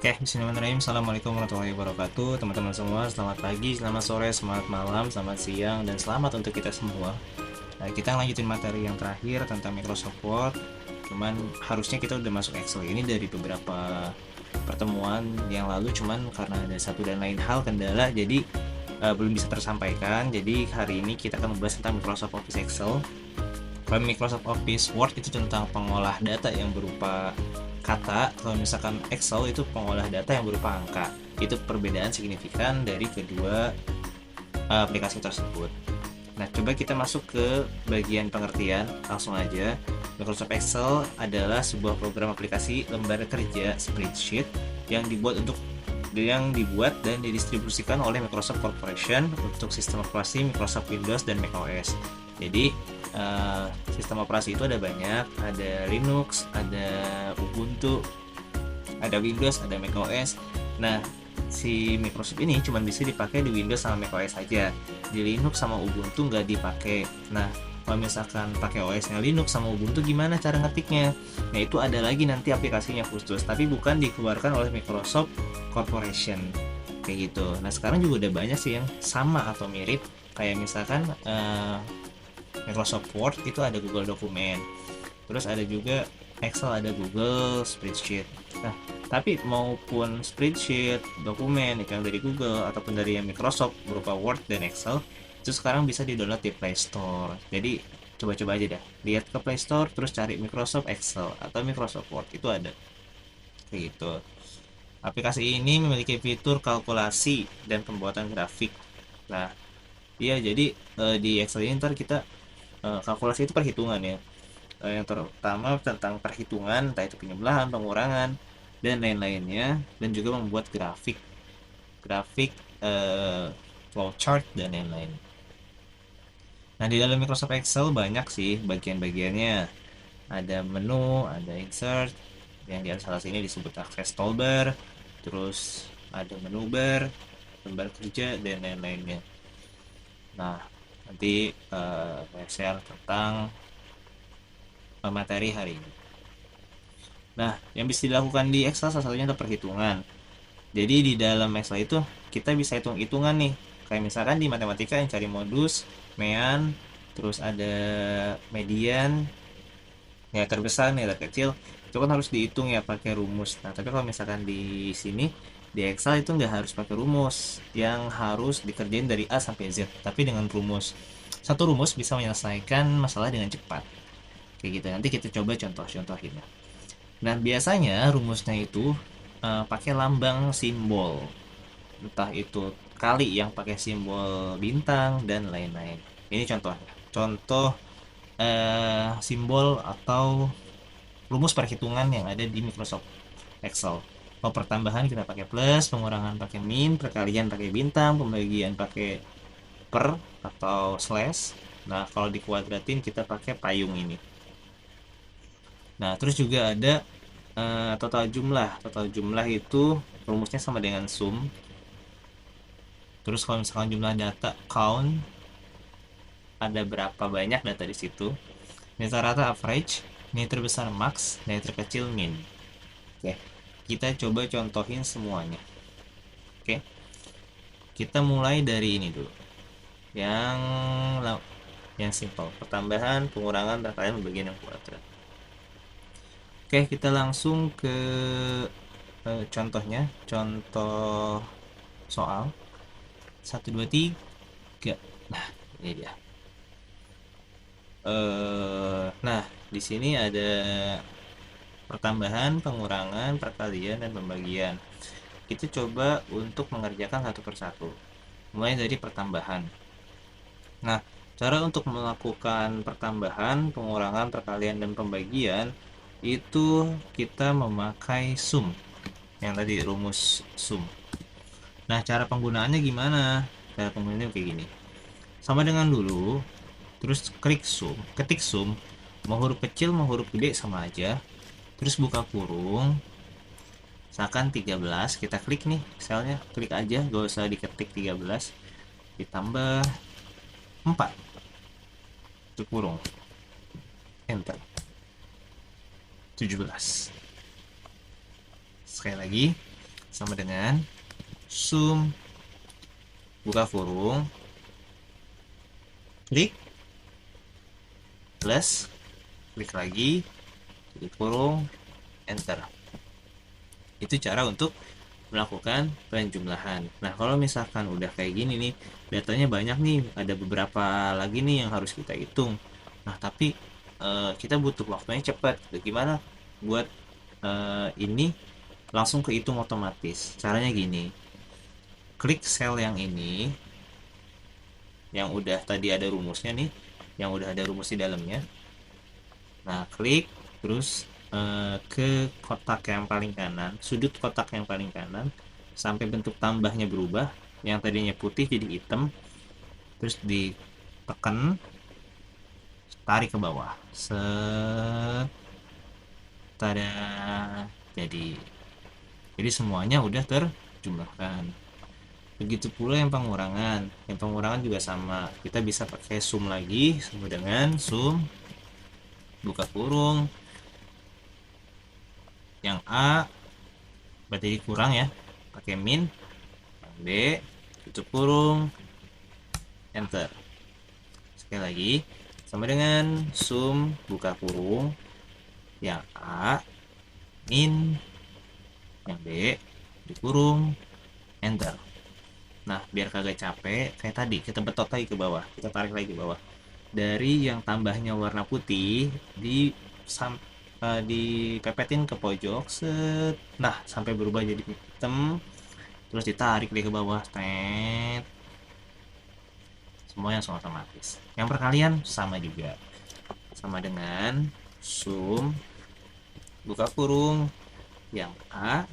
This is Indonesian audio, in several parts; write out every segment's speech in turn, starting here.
Oke, bismillahirrahmanirrahim. Assalamualaikum warahmatullahi wabarakatuh. Teman-teman semua, selamat pagi, selamat sore, selamat malam, selamat siang, dan selamat untuk kita semua. Nah, kita lanjutin materi yang terakhir tentang Microsoft Word. Cuman harusnya kita udah masuk Excel ini dari beberapa pertemuan yang lalu, cuman karena ada satu dan lain hal kendala, jadi belum bisa tersampaikan. Jadi hari ini kita akan membahas tentang Microsoft Office Excel. Kalau Microsoft Office Word itu tentang pengolah data yang berupa kata, kalau misalkan Excel itu pengolah data yang berupa angka. Itu perbedaan signifikan dari kedua aplikasi tersebut. Nah, coba kita masuk ke bagian pengertian, langsung aja. Microsoft Excel adalah sebuah program aplikasi lembar kerja spreadsheet yang dibuat dan didistribusikan oleh Microsoft Corporation untuk sistem operasi Microsoft Windows dan macOS. Jadi sistem operasi itu ada banyak, ada Linux, ada Ubuntu, ada Windows, ada macOS. Nah, si Microsoft ini cuma bisa dipakai di Windows sama macOS saja. Di Linux sama Ubuntu nggak dipakai. Nah, kalau misalkan pakai OS-nya Linux sama Ubuntu gimana cara ngetiknya? Nah, itu ada lagi nanti aplikasinya khusus, tapi bukan dikeluarkan oleh Microsoft Corporation kayak gitu. Nah, sekarang juga udah banyak sih yang sama atau mirip, kayak misalkan Microsoft Word itu ada Google Dokumen, terus ada juga Excel, ada Google Spreadsheet. Nah, tapi maupun spreadsheet, dokumen yang dari Google ataupun dari yang Microsoft berupa Word dan Excel itu sekarang bisa di-download di Play Store. Jadi coba-coba aja dah, lihat ke Play Store terus cari Microsoft Excel atau Microsoft Word, itu ada kayak gitu. Aplikasi ini memiliki fitur kalkulasi dan pembuatan grafik. Nah, iya, jadi di Excel ini ntar kita kalkulasi itu perhitungan ya. Yang terutama tentang perhitungan, entah itu penjumlahan, pengurangan, dan lain-lainnya, dan juga membuat grafik flowchart dan lain-lain. Nah, di dalam Microsoft Excel banyak sih bagian-bagiannya. Ada menu, ada insert, yang di salah sini disebut access toolbar, terus ada menu bar, lembar kerja, dan lain-lainnya. Nah, nanti saya share tentang materi hari ini. Nah, yang bisa dilakukan di Excel salah satunya adalah perhitungan. Jadi di dalam Excel itu kita bisa hitung-hitungan nih. Kayak misalkan di matematika yang cari modus, mean, terus ada median, nilai terbesar, nilai terkecil. Itu kan harus dihitung ya pakai rumus. Nah, tapi kalau misalkan di sini di Excel itu nggak harus pakai rumus, yang harus dikerjain dari A sampai Z, tapi dengan rumus. Satu rumus bisa menyelesaikan masalah dengan cepat. Kayak gitu. Nanti kita coba contoh-contohin. Nah, biasanya rumusnya itu pakai lambang simbol. Entah itu kali yang pakai simbol bintang dan lain-lain. Ini contohnya. Contoh simbol atau rumus perhitungan yang ada di Microsoft Excel. Kalau pertambahan kita pakai plus, pengurangan pakai min, perkalian pakai bintang, pembagian pakai per atau slash. Nah, kalau dikuadratin kita pakai payung ini. Nah, terus juga ada total jumlah. Total jumlah itu rumusnya sama dengan sum. Terus kalau misalkan jumlah data count, ada berapa banyak data di situ. Nilai rata average, nilai terbesar max, nilai terkecil min. Oke, kita coba contohin semuanya. Oke, kita mulai dari ini dulu. Yang yang simple, pertambahan, pengurangan, perkalian, pembagian yang kuadrat. Oke, kita langsung ke contohnya. Contoh soal 1, 2, 3. Nah, ini dia. Nah, di sini ada pertambahan, pengurangan, perkalian, dan pembagian. Kita coba untuk mengerjakan satu persatu. Mulai dari pertambahan. Nah, cara untuk melakukan pertambahan, pengurangan, perkalian, dan pembagian itu kita memakai sum. Yang tadi rumus sum. Nah, cara penggunaannya gimana? Cara penggunaannya kayak gini. Sama dengan dulu, terus ketik sum, mau huruf kecil mau huruf gede sama aja. Terus buka kurung, misalkan 13, kita klik nih selnya, klik aja, gak usah diketik 13, ditambah 4, tutup kurung, enter, 17. Sekali lagi, sama dengan sum buka kurung klik plus klik lagi tutup kurung enter. Itu cara untuk melakukan penjumlahan. Nah, kalau misalkan udah kayak gini nih, datanya banyak nih, ada beberapa lagi nih yang harus kita hitung. Nah, tapi kita butuh waktunya cepat. Gimana buat ini langsung kehitung otomatis? Caranya gini, klik sel yang ini, yang udah tadi ada rumusnya nih, yang udah ada rumus di dalamnya. Nah, klik terus ke kotak yang paling kanan, sudut kotak yang paling kanan, sampai bentuk tambahnya berubah, yang tadinya putih jadi hitam, terus ditekan, tarik ke bawah, set, tada, jadi semuanya udah terjumlahkan. Begitu pula yang pengurangan. Yang pengurangan juga sama, kita bisa pakai sum lagi, sama dengan sum buka kurung yang A berarti kurang ya, pakai min, yang B tutup kurung enter. Sekali lagi, sama dengan sum buka kurung yang A min, yang B dikurung enter. Nah, biar kagak capek kayak tadi, kita betot lagi ke bawah, kita tarik lagi ke bawah, dari yang tambahnya warna putih dipepetin ke pojok set, nah sampai berubah jadi hitam, terus ditarik deh ke bawah, tet, semuanya langsung otomatis. Yang perkalian sama juga, sama dengan sum buka kurung yang A.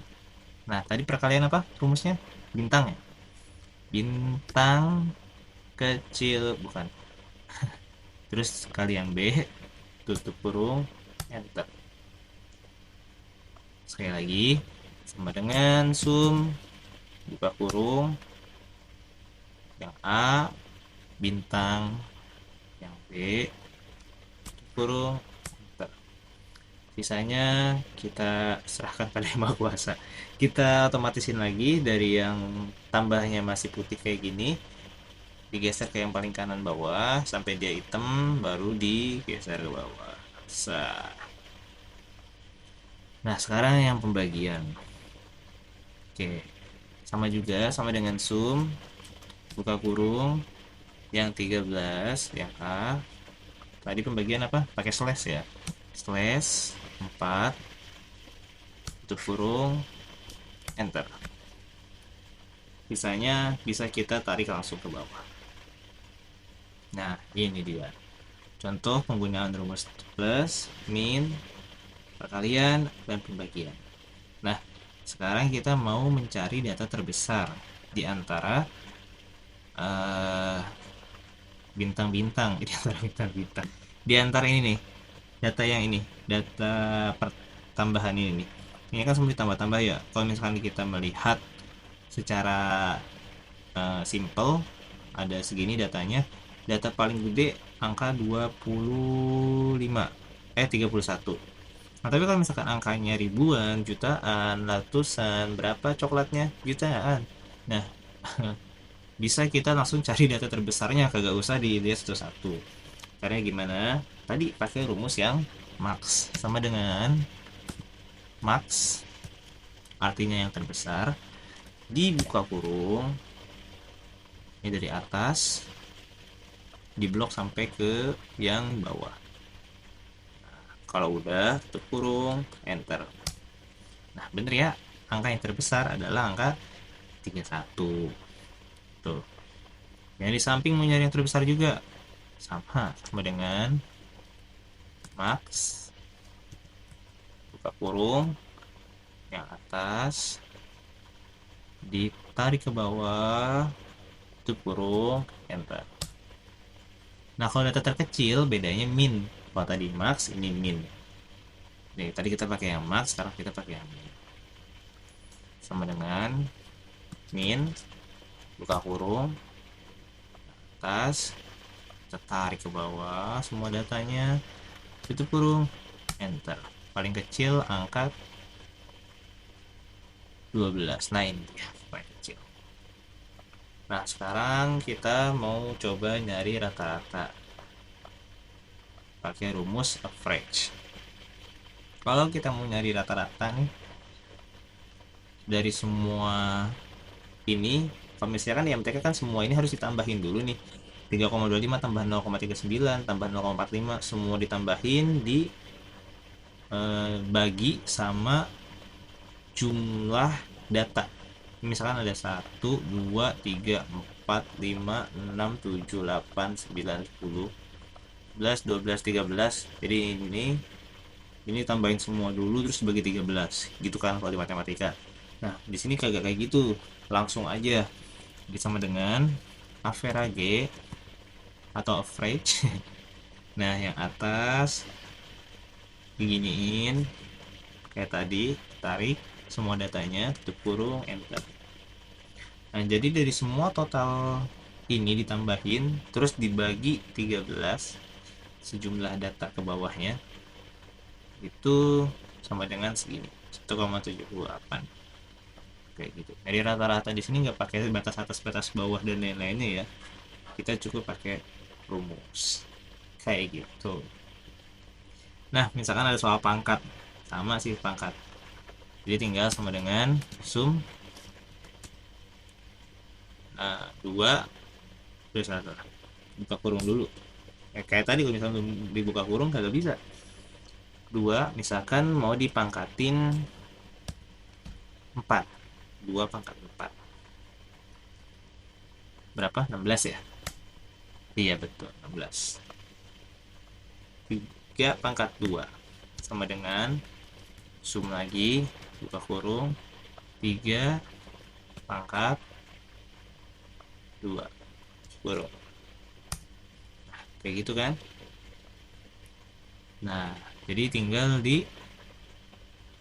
Nah, tadi perkalian apa rumusnya? Bintang ya, bintang kecil bukan, terus kali yang B tutup kurung enter. Sekali lagi, sama dengan sum buka kurung yang A bintang, yang B tutup kurung enter. Sisanya kita serahkan pada yang maha kuasa. Kita otomatisin lagi dari yang tambahnya masih putih kayak gini, digeser ke yang paling kanan bawah sampai dia hitam, baru digeser ke bawah. Nah, sekarang yang pembagian. Oke, sama juga, sama dengan sum buka kurung yang 13 yang A. Tadi pembagian apa? Pakai slash ya, slash 4 tutup kurung enter. Sisanya bisa kita tarik langsung ke bawah. Nah, ini dia contoh penggunaan rumus plus, min, perkalian, dan pembagian. Nah, sekarang kita mau mencari data terbesar di antara bintang-bintang, di antara bintang-bintang, di antara ini nih, data yang ini, data pertambahan ini nih. Ini kan semua ditambah-tambah ya. Kalau misalkan kita melihat secara simple, ada segini datanya. Data paling gede angka 31. Nah, tapi kalau misalkan angkanya ribuan, jutaan, ratusan, berapa coklatnya? Jutaan. Nah, bisa kita langsung cari data terbesarnya, kagak usah dilihat satu-satu. Caranya gimana? Tadi pakai rumus yang max, sama dengan max artinya yang terbesar, dibuka kurung ini dari atas, diblok sampai ke yang bawah. Nah, kalau udah tutup kurung enter. Nah, bener ya, angka yang terbesar adalah angka 31 tuh. Yang di samping mau nyari yang terbesar juga, sama dengan max buka kurung yang atas, ditarik ke bawah, tutup kurung enter. Nah, kalau data terkecil bedanya min. Kalau tadi max, ini min. Nih, tadi kita pakai yang max, sekarang kita pakai yang min. Sama dengan min buka kurung atas, kita tarik ke bawah semua datanya, tutup kurung enter. Paling kecil angka 12. Nah ini dia paling kecil. Nah sekarang kita mau coba nyari rata-rata pakai rumus average. Kalau kita mau nyari rata-rata nih dari semua ini, kalau misalkan ya MTK kan semua ini harus ditambahin dulu nih. 3,25 tambah 0,39 tambah 0,45 semua ditambahin di bagi sama jumlah data. Misalkan ada 1, 2, 3, 4, 5, 6, 7, 8, 9, 10, 11, 12, 13. Jadi ini tambahin semua dulu terus bagi 13. Gitu kan kalau di matematika. Nah, di sini kagak kayak gitu. Langsung aja sama dengan average atau average. Nah, yang atas diginiin kayak tadi, tarik semua datanya, tutup kurung, enter. Nah, jadi dari semua total ini ditambahin terus dibagi 13 sejumlah data ke bawahnya itu sama dengan segini 1,78 kayak gitu. Jadi rata-rata di sini nggak pakai batas atas batas bawah dan lain-lainnya ya, kita cukup pakai rumus kayak gitu. Nah misalkan ada soal pangkat, sama sih pangkat, jadi tinggal sama dengan sum 2 terus buka kurung dulu kayak tadi. Kalau misalnya dibuka kurung kagak bisa. 2 misalkan mau dipangkatin 4, 2 pangkat 4 berapa? 16 ya? Iya betul 16. 3 pangkat 2 sama dengan sum lagi buka kurung 3 pangkat 2 kurung. Nah, kayak gitu kan. Nah jadi tinggal di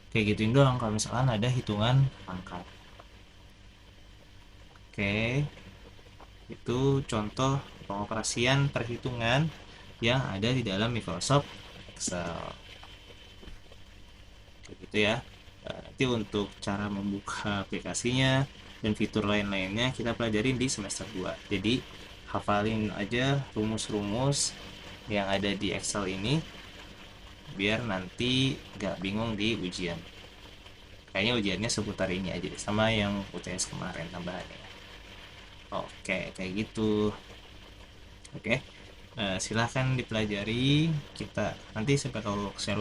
kayak gituin doang kalau misalkan ada hitungan pangkat. Oke, itu contoh pengoperasian perhitungan yang ada di dalam Microsoft Excel. Kayak gitu ya. Nanti untuk cara membuka aplikasinya dan fitur lain-lainnya kita pelajarin di semester 2. Jadi hafalin aja rumus-rumus yang ada di Excel ini biar nanti gak bingung di ujian. Kayaknya ujiannya seputar ini aja deh, sama yang UTS kemarin tambahannya. Oke, kayak gitu. Oke, silahkan dipelajari. Kita nanti siapa tahu share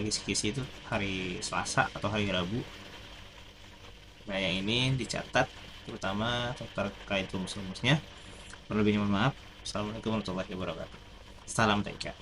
kisi-kisi itu hari Selasa atau hari Rabu. Nah, yang ini dicatat terutama terkait rumus-rumusnya. Lebihnya mohon maaf. Assalamualaikum warahmatullahi wabarakatuh. Salam TK.